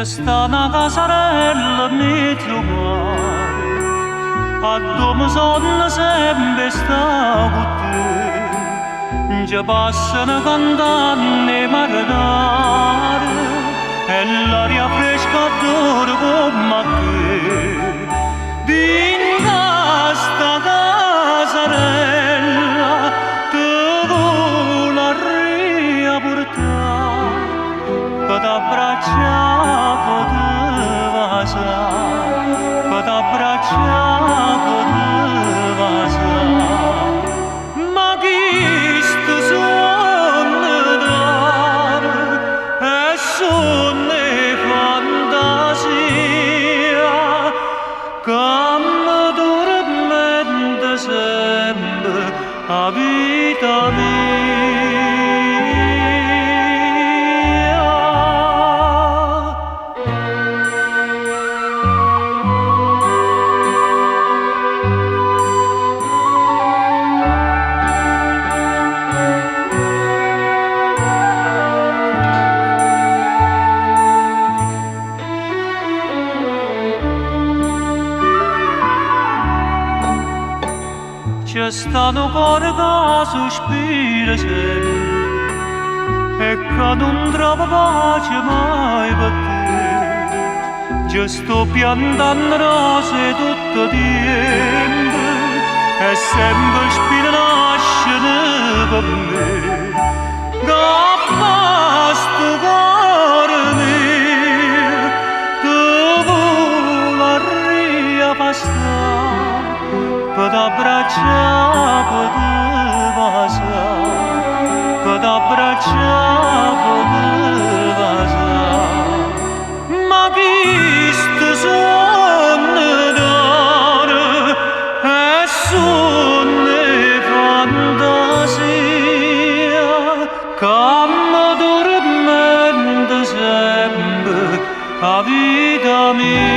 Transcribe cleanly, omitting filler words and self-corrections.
C'è sta una casarella mi trovare, a dove sono sempre sta con te. Ci passano cantando marinare e l'aria fresca d'oro come a te. Vinca sta casarella, te voleria portare, per t'abbracciare. Per t'abbracciare poteva stare, ma chi sto sonno d'oro è sonno e fantasia che mi dormente sempre a vita mia. C'è stato cuore che sospira sempre e che non trova pace mai per te. Ci sto piantando rose tutto tempo e sempre spine nascono per me. Che basta cuore mio, te voleria bastare, per t'abbracciare poteva stare, per t'abbracciare poteva stare, ma chi sto sonno d'oro è sonno e fantasia che mi dormente sempre a vita mia.